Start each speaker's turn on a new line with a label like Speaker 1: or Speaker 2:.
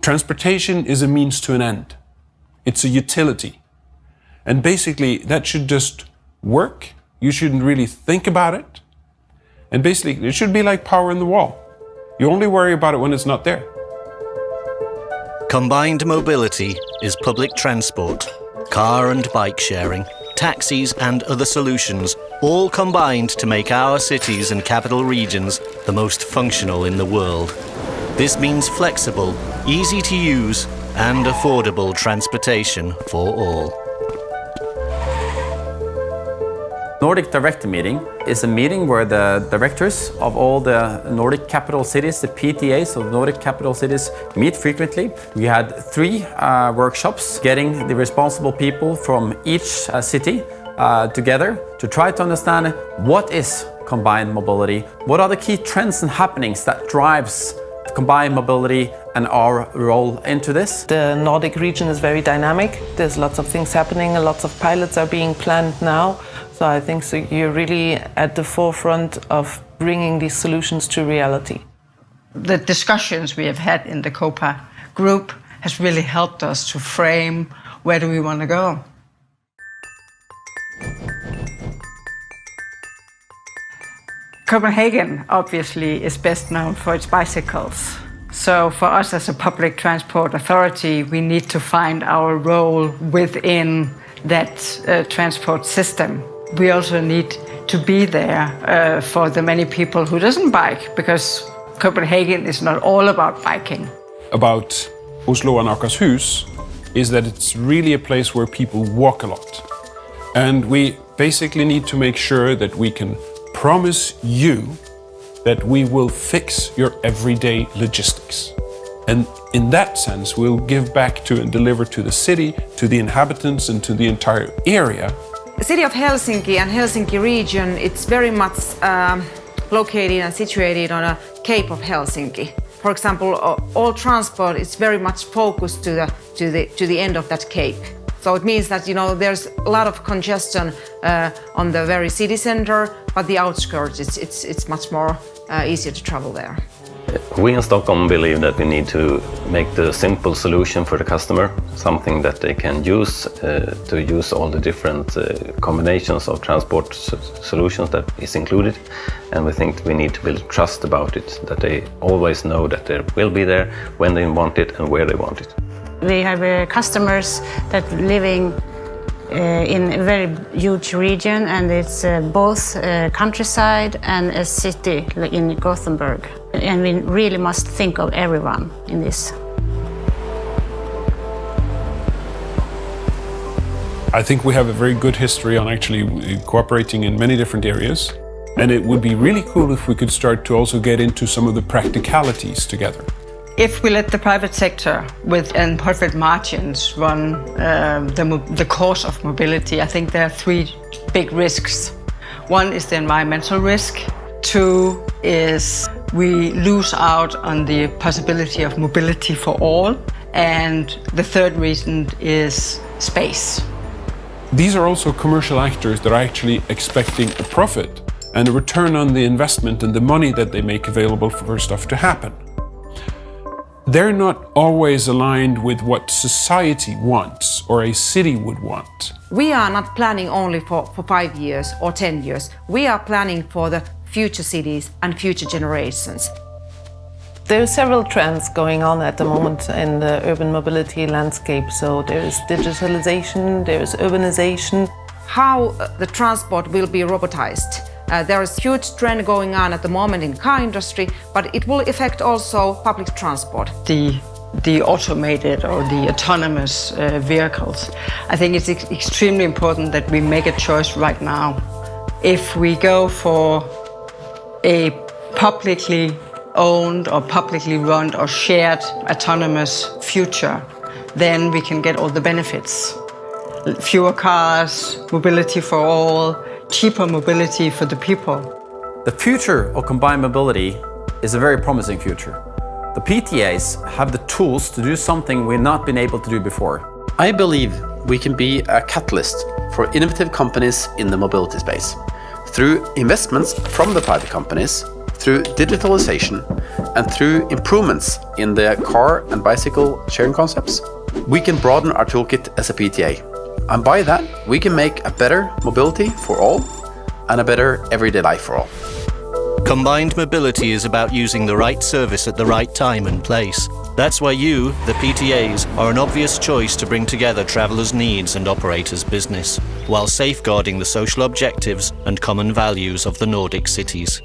Speaker 1: Transportation is a means to an end. It's a utility. And basically, that should just work. You shouldn't really think about it. And basically, it should be like power in the wall. You only worry about it when it's not there.
Speaker 2: Combined mobility is public transport, car and bike sharing, taxis and other solutions, all combined to make our cities and capital regions the most functional in the world. This means flexible, easy to use and affordable transportation for all.
Speaker 3: Nordic Director Meeting is a meeting where the directors of all the Nordic capital cities, the PTAs of Nordic capital cities, meet frequently. We had 3 workshops getting the responsible people from each city together to try to understand what is combined mobility, what are the key trends and happenings that drives combined mobility and our role into this.
Speaker 4: The Nordic region is very dynamic. There's lots of things happening, and lots of pilots are being planned now. So I think you're really at the forefront of bringing these solutions to reality.
Speaker 5: The discussions we have had in the COPA group has really helped us to frame where do we want to go. Copenhagen obviously is best known for its bicycles. So for us as a public transport authority, we need to find our role within that transport system. We also need to be there for the many people who doesn't bike, because Copenhagen is not all about biking.
Speaker 1: About Oslo and Akershus is that it's really a place where people walk a lot. And we basically need to make sure that we can promise you that we will fix your everyday logistics. And in that sense, we'll give back to and deliver to the city, to the inhabitants and to the entire area.
Speaker 6: The city of Helsinki and Helsinki region, it's very much located and situated on a Cape of Helsinki. For example, all transport is very much focused to the end of that cape. So it means that there's a lot of congestion on the very city center, but the outskirts it's much more easier to travel there.
Speaker 7: We in Stockholm believe that we need to make the simple solution for the customer, something that they can use to use all the different combinations of transport solutions that is included. And we think we need to build trust about it, that they always know that they will be there when they want it and where they want it.
Speaker 8: We have customers that living in a very huge region, and it's both countryside and a city like in Gothenburg. And we really must think of everyone in this.
Speaker 1: I think we have a very good history on actually cooperating in many different areas. And it would be really cool if we could start to also get into some of the practicalities together.
Speaker 5: If we let the private sector within profit margins run the course of mobility, I think there are 3 big risks. 1 is the environmental risk. 2 is we lose out on the possibility of mobility for all. And the 3rd reason is space.
Speaker 1: These are also commercial actors that are actually expecting a profit and a return on the investment and the money that they make available for stuff to happen. They're not always aligned with what society wants or a city would want.
Speaker 6: We are not planning only for 5 years or 10 years. We are planning for the future cities and future generations.
Speaker 4: There are several trends going on at the moment in the urban mobility landscape. So there is digitalization, there is urbanization.
Speaker 6: How the transport will be robotized. There is a huge trend going on at the moment in car industry, but it will affect also public transport.
Speaker 5: The automated or the autonomous vehicles. I think it's extremely important that we make a choice right now. If we go for a publicly owned or publicly run or shared autonomous future, then we can get all the benefits. Fewer cars, mobility for all, cheaper mobility for the people.
Speaker 3: The future of combined mobility is a very promising future. The PTAs have the tools to do something we've not been able to do before.
Speaker 9: I believe we can be a catalyst for innovative companies in the mobility space through investments from the private companies, through digitalization and through improvements in the car and bicycle sharing concepts, we can broaden our toolkit as a PTA. And by that, we can make a better mobility for all and a better everyday life for all.
Speaker 2: Combined mobility is about using the right service at the right time and place. That's why you, the PTAs, are an obvious choice to bring together travellers' needs and operators' business, while safeguarding the social objectives and common values of the Nordic cities.